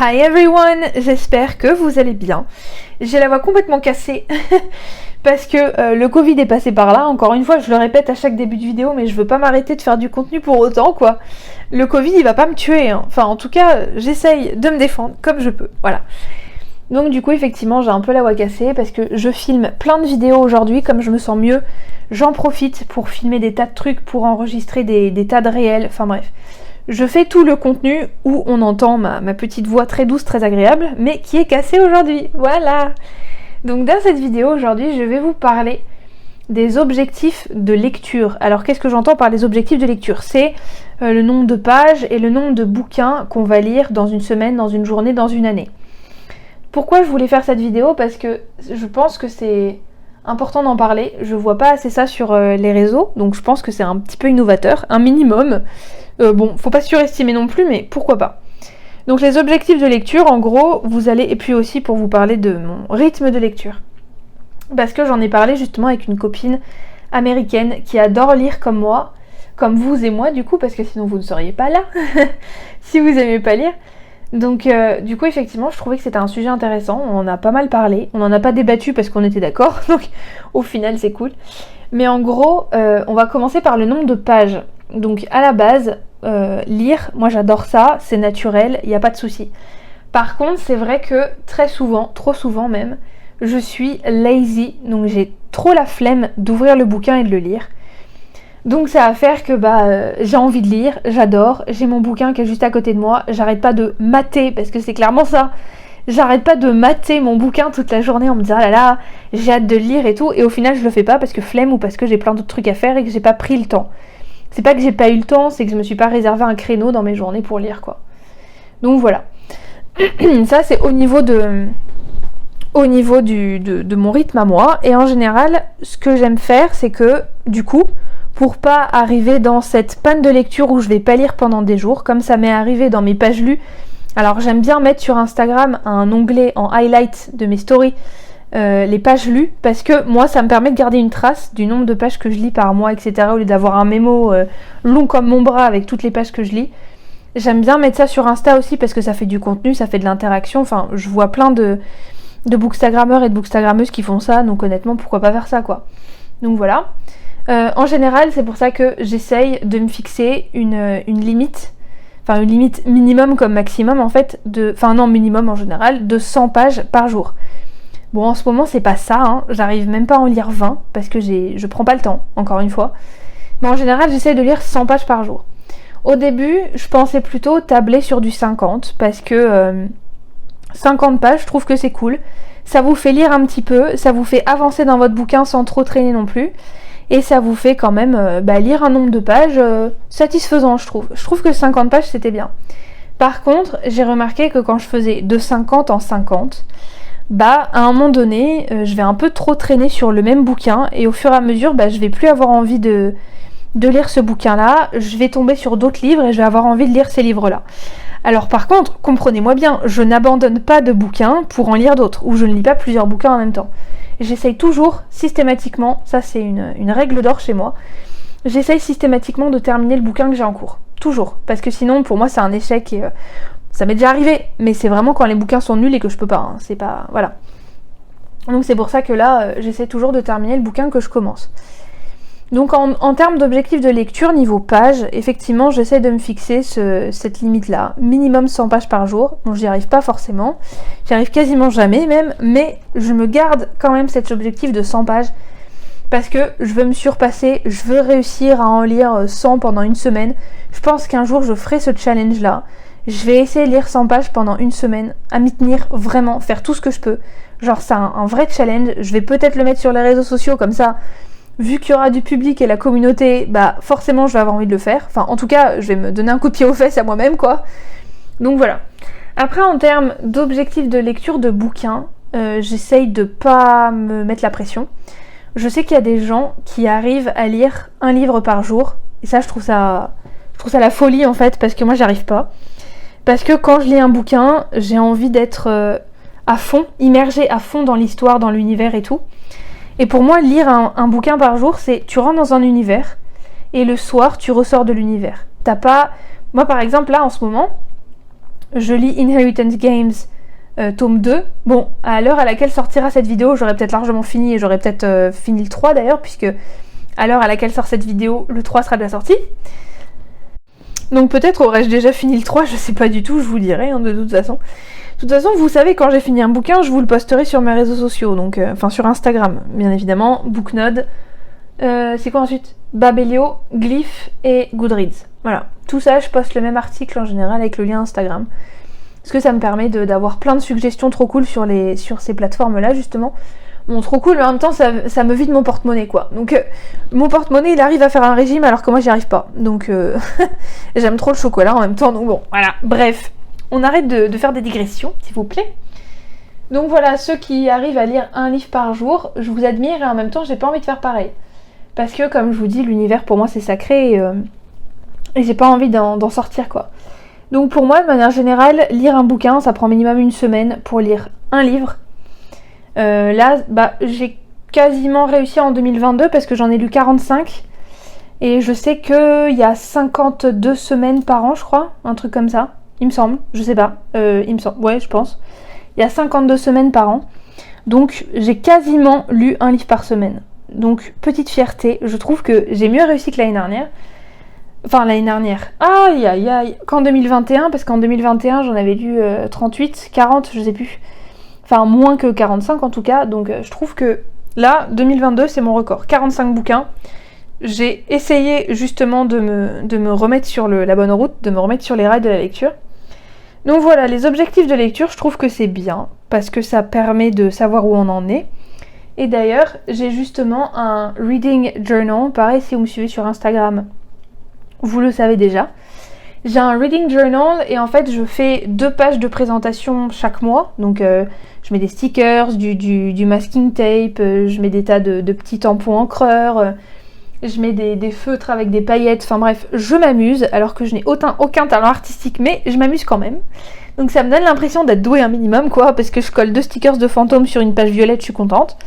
Hi everyone, j'espère que vous allez bien. J'ai la voix complètement cassée parce que le Covid est passé par là. Encore une fois, je le répète à chaque début de vidéo, mais je veux pas m'arrêter de faire du contenu pour autant, quoi. Le Covid, il va pas me tuer, hein. Enfin, en tout cas, j'essaye de me défendre comme je peux, voilà. Donc du coup, effectivement, j'ai un peu la voix cassée parce que je filme plein de vidéos aujourd'hui. Comme je me sens mieux, j'en profite pour filmer des tas de trucs, pour enregistrer des tas de réels, enfin bref. Je fais tout le contenu où on entend ma petite voix très douce, très agréable, mais qui est cassée aujourd'hui. Voilà. Donc dans cette vidéo aujourd'hui, je vais vous parler des objectifs de lecture. Alors qu'est-ce que j'entends par les objectifs de lecture ? C'est le nombre de pages et le nombre de bouquins qu'on va lire dans une semaine, dans une journée, dans une année. Pourquoi je voulais faire cette vidéo ? Parce que je pense que c'est important d'en parler. Je vois pas assez ça sur les réseaux, donc je pense que c'est un petit peu innovateur, un minimum. Bon, faut pas surestimer non plus, mais pourquoi pas. Donc les objectifs de lecture, en gros, vous allez, et puis aussi pour vous parler de mon rythme de lecture. Parce que j'en ai parlé justement avec une copine américaine qui adore lire comme moi, comme vous et moi du coup, parce que sinon vous ne seriez pas là, si vous aimez pas lire. Donc du coup effectivement je trouvais que c'était un sujet intéressant, on en a pas mal parlé, on n'en a pas débattu parce qu'on était d'accord, donc au final c'est cool. Mais en gros on va commencer par le nombre de pages. Donc à la base, lire, moi j'adore ça, c'est naturel, il n'y a pas de souci. Par contre c'est vrai que très souvent, trop souvent même, je suis lazy, donc j'ai trop la flemme d'ouvrir le bouquin et de le lire. Donc ça va faire que j'ai envie de lire, j'adore, j'ai mon bouquin qui est juste à côté de moi, j'arrête pas de mater, parce que c'est clairement ça, j'arrête pas de mater mon bouquin toute la journée en me disant ah là là, j'ai hâte de le lire et tout, et au final je le fais pas parce que flemme ou parce que j'ai plein d'autres trucs à faire et que j'ai pas pris le temps. C'est pas que j'ai pas eu le temps, c'est que je me suis pas réservé un créneau dans mes journées pour lire quoi. Donc voilà. Ça c'est au niveau de mon rythme à moi, et en général ce que j'aime faire c'est que du coup pour pas arriver dans cette panne de lecture où je vais pas lire pendant des jours, comme ça m'est arrivé dans mes pages lues. Alors j'aime bien mettre sur Instagram un onglet en highlight de mes stories les pages lues, parce que moi ça me permet de garder une trace du nombre de pages que je lis par mois, etc. Au lieu d'avoir un mémo long comme mon bras avec toutes les pages que je lis. J'aime bien mettre ça sur Insta aussi parce que ça fait du contenu, ça fait de l'interaction. Enfin, je vois plein de bookstagrammeurs et de bookstagrammeuses qui font ça, donc honnêtement pourquoi pas faire ça quoi. Donc voilà. En général, c'est pour ça que j'essaye de me fixer une limite, enfin une limite minimum comme maximum en fait, minimum en général, de 100 pages par jour. Bon, en ce moment, c'est pas ça, hein. J'arrive même pas à en lire 20 parce que je prends pas le temps, encore une fois. Mais en général, j'essaye de lire 100 pages par jour. Au début, je pensais plutôt tabler sur du 50 parce que 50 pages, je trouve que c'est cool. Ça vous fait lire un petit peu, ça vous fait avancer dans votre bouquin sans trop traîner non plus. Et ça vous fait quand même lire un nombre de pages satisfaisant, je trouve. Je trouve que 50 pages, c'était bien. Par contre, j'ai remarqué que quand je faisais de 50 en 50, à un moment donné, je vais un peu trop traîner sur le même bouquin. Et au fur et à mesure, je vais plus avoir envie de lire ce bouquin-là. Je vais tomber sur d'autres livres et je vais avoir envie de lire ces livres-là. Alors par contre, comprenez-moi bien, je n'abandonne pas de bouquins pour en lire d'autres, ou je ne lis pas plusieurs bouquins en même temps. J'essaye toujours, systématiquement, ça c'est une règle d'or chez moi, j'essaye systématiquement de terminer le bouquin que j'ai en cours. Toujours. Parce que sinon, pour moi, c'est un échec et ça m'est déjà arrivé. Mais c'est vraiment quand les bouquins sont nuls et que je peux pas. Hein. C'est pas... Voilà. Donc c'est pour ça que là, j'essaie toujours de terminer le bouquin que je commence. Donc en termes d'objectifs de lecture, niveau page, effectivement, j'essaie de me fixer cette limite-là. Minimum 100 pages par jour. Bon, j'y arrive pas forcément. J'y arrive quasiment jamais même. Mais je me garde quand même cet objectif de 100 pages. Parce que je veux me surpasser. Je veux réussir à en lire 100 pendant une semaine. Je pense qu'un jour, je ferai ce challenge-là. Je vais essayer de lire 100 pages pendant une semaine. À m'y tenir, vraiment. Faire tout ce que je peux. Genre, c'est un vrai challenge. Je vais peut-être le mettre sur les réseaux sociaux comme ça. Vu qu'il y aura du public et la communauté, forcément je vais avoir envie de le faire. Enfin, en tout cas, je vais me donner un coup de pied aux fesses à moi-même, quoi. Donc voilà. Après, en termes d'objectifs de lecture de bouquins, j'essaye de pas me mettre la pression. Je sais qu'il y a des gens qui arrivent à lire un livre par jour. Et ça, je trouve ça la folie, en fait, parce que moi, j'y arrive pas. Parce que quand je lis un bouquin, j'ai envie d'être à fond, immergée à fond dans l'histoire, dans l'univers et tout. Et pour moi, lire un bouquin par jour, c'est tu rentres dans un univers et le soir, tu ressors de l'univers. T'as pas... Moi, par exemple, là, en ce moment, je lis Inheritance Games tome 2. Bon, à l'heure à laquelle sortira cette vidéo, j'aurais peut-être largement fini et j'aurais peut-être fini le 3 d'ailleurs, puisque à l'heure à laquelle sort cette vidéo, le 3 sera déjà sorti. Donc peut-être aurais-je déjà fini le 3, je sais pas du tout, je vous dirai hein, de toute façon. De toute façon, vous savez, quand j'ai fini un bouquin, je vous le posterai sur mes réseaux sociaux, donc enfin sur Instagram, bien évidemment, Booknode. C'est quoi ensuite? Babelio, Glyph et Goodreads. Voilà, tout ça, je poste le même article en général avec le lien Instagram. Parce que ça me permet d'avoir plein de suggestions trop cool sur ces plateformes-là, justement. Bon, trop cool, mais en même temps, ça me vide mon porte-monnaie, quoi. Donc, mon porte-monnaie, il arrive à faire un régime alors que moi, j'y arrive pas. Donc, j'aime trop le chocolat en même temps, donc bon, voilà. Bref, on arrête de faire des digressions, s'il vous plaît. Donc voilà, ceux qui arrivent à lire un livre par jour, je vous admire et en même temps, j'ai pas envie de faire pareil. Parce que, comme je vous dis, l'univers, pour moi, c'est sacré et j'ai pas envie d'en sortir, quoi. Donc pour moi, de manière générale, lire un bouquin, ça prend minimum une semaine pour lire un livre. Là, j'ai quasiment réussi en 2022 parce que j'en ai lu 45. Et je sais qu'il y a 52 semaines par an, je crois. Un truc comme ça, il me semble. Je sais pas. Il me semble. Ouais, je pense. Il y a 52 semaines par an. Donc j'ai quasiment lu un livre par semaine. Donc petite fierté, je trouve que j'ai mieux réussi que l'année dernière. Enfin, l'année dernière. Aïe, aïe, aïe. Qu'en 2021, parce qu'en 2021, j'en avais lu 38, 40, je sais plus. Enfin, moins que 45 en tout cas. Donc, je trouve que là, 2022, c'est mon record. 45 bouquins. J'ai essayé justement de me remettre sur la bonne route, de me remettre sur les rails de la lecture. Donc voilà, les objectifs de lecture, je trouve que c'est bien. Parce que ça permet de savoir où on en est. Et d'ailleurs, j'ai justement un reading journal. Pareil, si vous me suivez sur Instagram, vous le savez déjà. J'ai un reading journal et en fait je fais 2 pages de présentation chaque mois. Donc je mets des stickers, du masking tape, je mets des tas de petits tampons encreurs, je mets des feutres avec des paillettes. Enfin bref, je m'amuse alors que je n'ai aucun talent artistique, mais je m'amuse quand même. Donc ça me donne l'impression d'être douée un minimum quoi, parce que je colle 2 stickers de fantômes sur une page violette, je suis contente.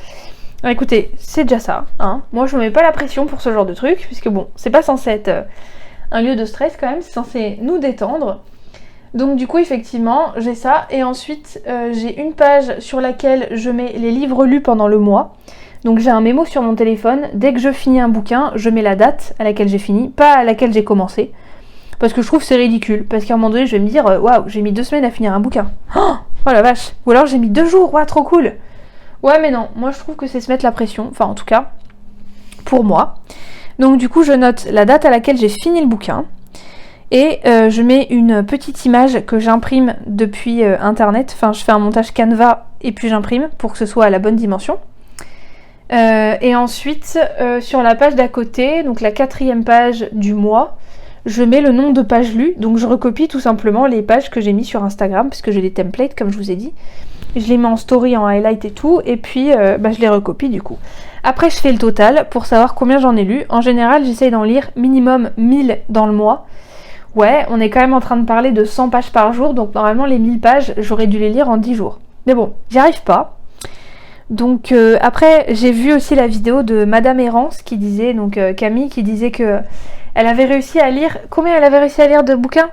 Alors, écoutez, c'est déjà ça. Hein. Moi je me mets pas la pression pour ce genre de truc, puisque bon, c'est pas censé être un lieu de stress quand même, c'est censé nous détendre. Donc du coup effectivement j'ai ça et ensuite j'ai une page sur laquelle je mets les livres lus pendant le mois. Donc j'ai un mémo sur mon téléphone, dès que je finis un bouquin, je mets la date à laquelle j'ai fini, pas à laquelle j'ai commencé. Parce que je trouve que c'est ridicule, parce qu'à un moment donné je vais me dire waouh, j'ai mis 2 semaines à finir un bouquin. Oh la vache. Ou alors j'ai mis 2 jours, waouh trop cool. Ouais mais non, moi je trouve que c'est se mettre la pression, enfin en tout cas pour moi. Donc du coup je note la date à laquelle j'ai fini le bouquin et je mets une petite image que j'imprime depuis internet, enfin je fais un montage Canva et puis j'imprime pour que ce soit à la bonne dimension. Et ensuite sur la page d'à côté, donc la 4e page du mois, je mets le nombre de pages lues, donc je recopie tout simplement les pages que j'ai mis sur Instagram puisque j'ai des templates comme je vous ai dit. Je les mets en story, en highlight et tout, et puis je les recopie du coup. Après, je fais le total pour savoir combien j'en ai lu. En général, j'essaye d'en lire minimum 1000 dans le mois. Ouais, on est quand même en train de parler de 100 pages par jour, donc normalement les 1000 pages, j'aurais dû les lire en 10 jours. Mais bon, j'y arrive pas. Donc après, j'ai vu aussi la vidéo de Madame Errance qui disait, donc Camille, qui disait que elle avait réussi à lire... Combien elle avait réussi à lire de bouquins?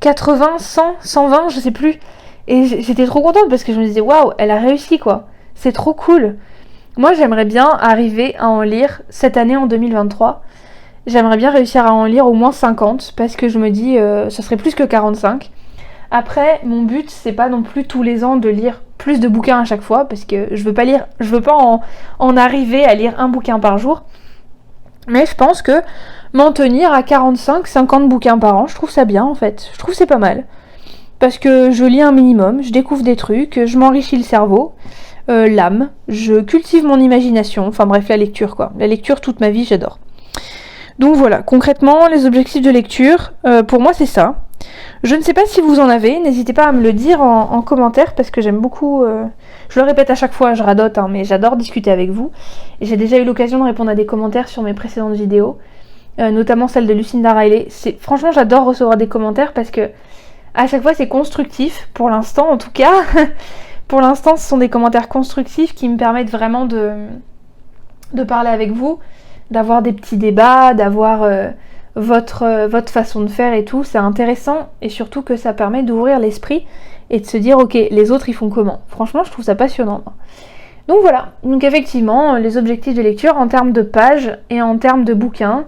80, 100, 120, je sais plus. Et j'étais trop contente parce que je me disais, waouh, elle a réussi quoi. C'est trop cool. Moi, j'aimerais bien arriver à en lire cette année en 2023. J'aimerais bien réussir à en lire au moins 50 parce que je me dis, ça serait plus que 45. Après, mon but, c'est pas non plus tous les ans de lire plus de bouquins à chaque fois parce que je veux pas en arriver à lire un bouquin par jour. Mais je pense que m'en tenir à 45-50 bouquins par an, je trouve ça bien en fait. Je trouve que c'est pas mal. Parce que je lis un minimum, je découvre des trucs, je m'enrichis le cerveau, l'âme, je cultive mon imagination, enfin bref, la lecture quoi. La lecture, toute ma vie, j'adore. Donc voilà, concrètement, les objectifs de lecture, pour moi c'est ça. Je ne sais pas si vous en avez, n'hésitez pas à me le dire en commentaire parce que j'aime beaucoup, je le répète à chaque fois, je radote, hein, mais j'adore discuter avec vous. Et j'ai déjà eu l'occasion de répondre à des commentaires sur mes précédentes vidéos, notamment celle de Lucinda Riley. Franchement, j'adore recevoir des commentaires parce que à chaque fois c'est constructif, pour l'instant en tout cas. Pour l'instant ce sont des commentaires constructifs qui me permettent vraiment de parler avec vous, d'avoir des petits débats, d'avoir votre façon de faire et tout, c'est intéressant et surtout que ça permet d'ouvrir l'esprit et de se dire ok, les autres ils font comment. Franchement, je trouve ça passionnant. Donc voilà, donc effectivement, les objectifs de lecture en termes de pages et en termes de bouquins,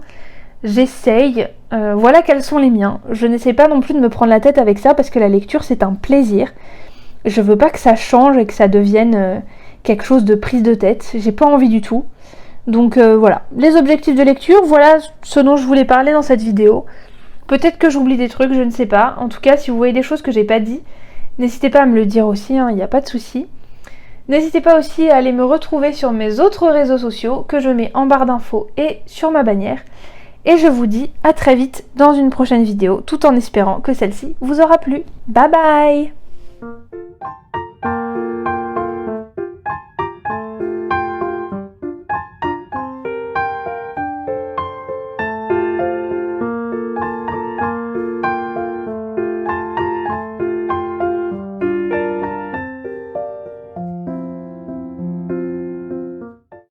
j'essaye, voilà quels sont les miens. Je n'essaie pas non plus de me prendre la tête avec ça parce que la lecture c'est un plaisir. Je veux pas que ça change et que ça devienne quelque chose de prise de tête, j'ai pas envie du tout. Donc voilà, les objectifs de lecture, voilà ce dont je voulais parler dans cette vidéo. Peut-être que j'oublie des trucs, je ne sais pas. En tout cas, si vous voyez des choses que j'ai pas dit, n'hésitez pas à me le dire aussi, il n'y a pas de souci. N'hésitez pas aussi à aller me retrouver sur mes autres réseaux sociaux que je mets en barre d'infos et sur ma bannière. Et je vous dis à très vite dans une prochaine vidéo, tout en espérant que celle-ci vous aura plu. Bye bye!